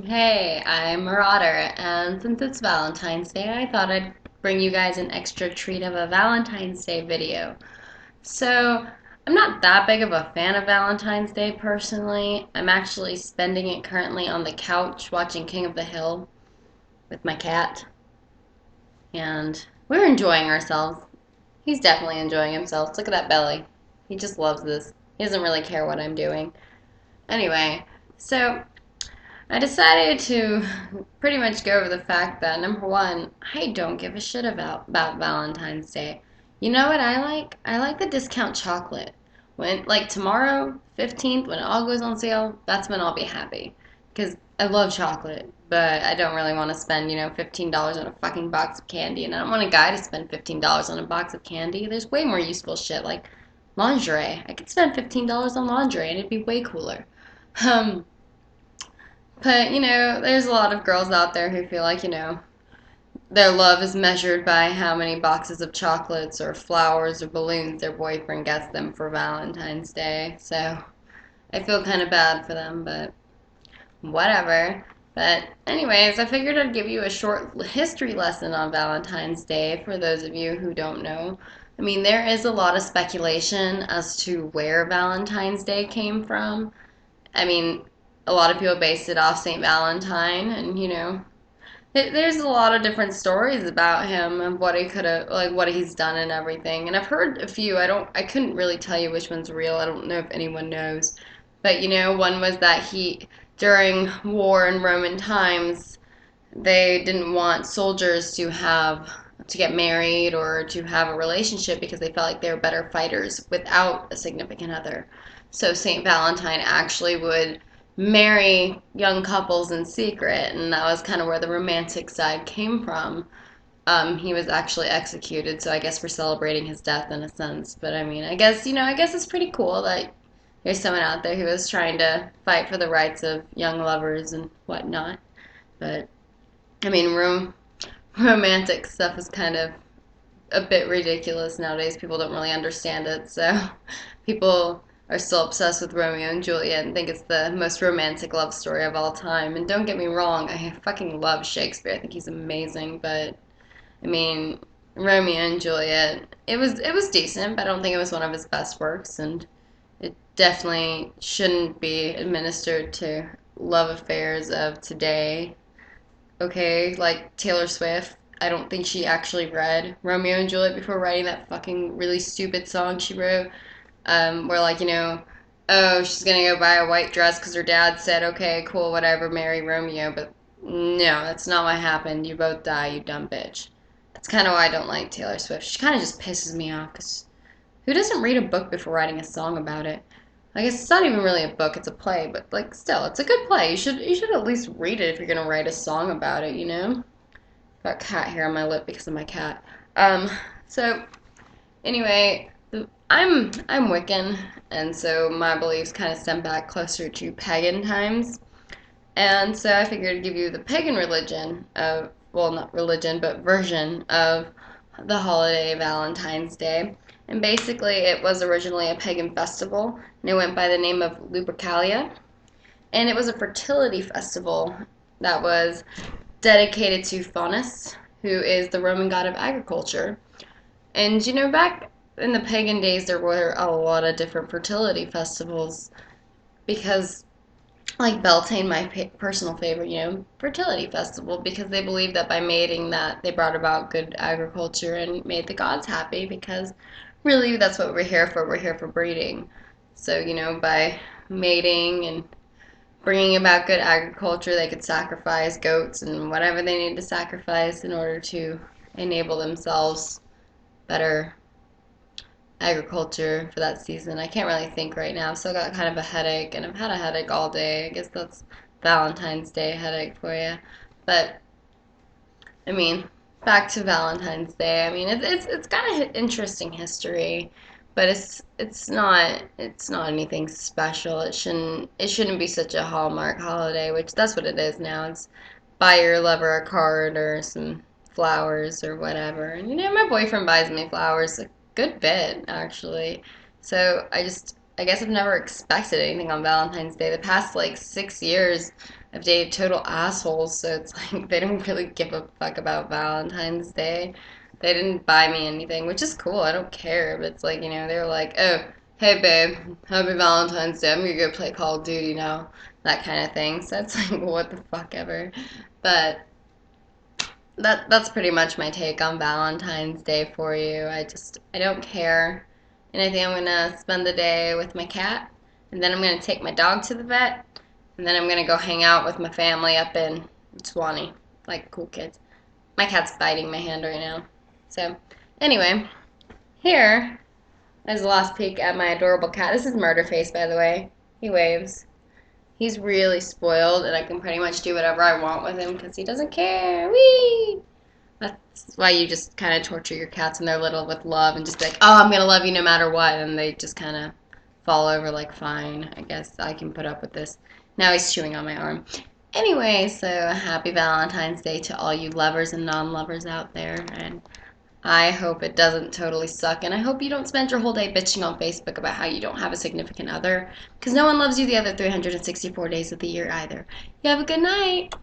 Hey, I'm Marauder, and since it's Valentine's Day, I thought I'd bring you guys an extra treat of a Valentine's Day video. So, I'm not that big of a fan of Valentine's Day personally. I'm actually spending it currently on the couch watching King of the Hill with my cat, and we're enjoying ourselves. He's definitely enjoying himself. Look at that belly. He just loves this. He doesn't really care what I'm doing. Anyway, so I decided to pretty much go over the fact that number one, I don't give a shit about Valentine's Day. You know what I like? I like the discount chocolate. When like tomorrow, 15th, when it all goes on sale, that's when I'll be happy. Because I love chocolate, but I don't really want to spend, $15 on a fucking box of candy. And I don't want a guy to spend $15 on a box of candy. There's way more useful shit like lingerie. I could spend $15 on lingerie and it'd be way cooler. Um, but, there's a lot of girls out there who feel like, their love is measured by how many boxes of chocolates or flowers or balloons their boyfriend gets them for Valentine's Day. So I feel kind of bad for them, but whatever. But, anyways, I figured I'd give you a short history lesson on Valentine's Day for those of you who don't know. I mean, there is a lot of speculation as to where Valentine's Day came from. I mean, a lot of people based it off St. Valentine, and there's a lot of different stories about him and what he could have, like what he's done and everything. And I've heard a few. I couldn't really tell you which one's real. I don't know if anyone knows, but one was that he during war in Roman times, they didn't want soldiers to get married or to have a relationship because they felt like they were better fighters without a significant other. So St. Valentine actually would marry young couples in secret, and that was kind of where the romantic side came from. He was actually executed, so I guess we're celebrating his death in a sense. But I mean, I guess it's pretty cool that there's someone out there who is trying to fight for the rights of young lovers and whatnot. But I mean, romantic stuff is kind of a bit ridiculous nowadays. People don't really understand it, so people are still obsessed with Romeo and Juliet and think it's the most romantic love story of all time. And don't get me wrong, I fucking love Shakespeare. I think he's amazing, but I mean, Romeo and Juliet, it was decent, but I don't think it was one of his best works, and it definitely shouldn't be administered to love affairs of today. Okay, like Taylor Swift. I don't think she actually read Romeo and Juliet before writing that fucking really stupid song she wrote. Where like oh, she's gonna go buy a white dress because her dad said, okay, cool, whatever, marry Romeo. But no, that's not what happened. You both die, you dumb bitch. That's kind of why I don't like Taylor Swift. She kind of just pisses me off because who doesn't read a book before writing a song about it? I guess it's not even really a book; it's a play. But like, still, it's a good play. You should at least read it if you're gonna write a song about it. Got cat hair on my lip because of my cat. Um, so anyway, I'm Wiccan, and so my beliefs kind of stem back closer to pagan times. And so I figured I'd give you the pagan religion of, well, not religion, but version of the holiday Valentine's Day. And basically, it was originally a pagan festival, and it went by the name of Lupercalia. And it was a fertility festival that was dedicated to Faunus, who is the Roman god of agriculture. And back in the pagan days, there were a lot of different fertility festivals because, like Beltane, my personal favorite, fertility festival, because they believed that by mating that they brought about good agriculture and made the gods happy because really that's what we're here for. We're here for breeding. So, by mating and bringing about good agriculture, they could sacrifice goats and whatever they needed to sacrifice in order to enable themselves better agriculture for that season. I can't really think right now. I've still got kind of a headache, and I've had a headache all day. I guess that's Valentine's Day headache for you. But I mean, back to Valentine's Day. I mean, it's got an interesting history, but it's not anything special. It shouldn't be such a Hallmark holiday, which that's what it is now. It's buy your lover a card or some flowers or whatever. And my boyfriend buys me flowers a good bit actually. So I guess I've never expected anything on Valentine's Day. The past like 6 years, I've dated total assholes, so it's like they don't really give a fuck about Valentine's Day. They didn't buy me anything, which is cool. I don't care. But it's like, they were like, oh, hey babe, happy Valentine's Day. I'm gonna go play Call of Duty now. That kind of thing. So it's like, what the fuck ever. But that's pretty much my take on Valentine's Day for you. I don't care. And I think I'm gonna spend the day with my cat, and then I'm gonna take my dog to the vet, and then I'm gonna go hang out with my family up in Swanee, like cool kids. My cat's biting my hand right now. So, anyway, here is the last peek at my adorable cat. This is Murderface, by the way. He waves. He's really spoiled, and I can pretty much do whatever I want with him because he doesn't care. Whee! That's why you just kind of torture your cats when they're little with love and just be like, oh, I'm going to love you no matter what. And they just kind of fall over like, fine, I guess I can put up with this. Now he's chewing on my arm. Anyway, so happy Valentine's Day to all you lovers and non-lovers out there. And I hope it doesn't totally suck. And I hope you don't spend your whole day bitching on Facebook about how you don't have a significant other. Because no one loves you the other 364 days of the year either. You have a good night.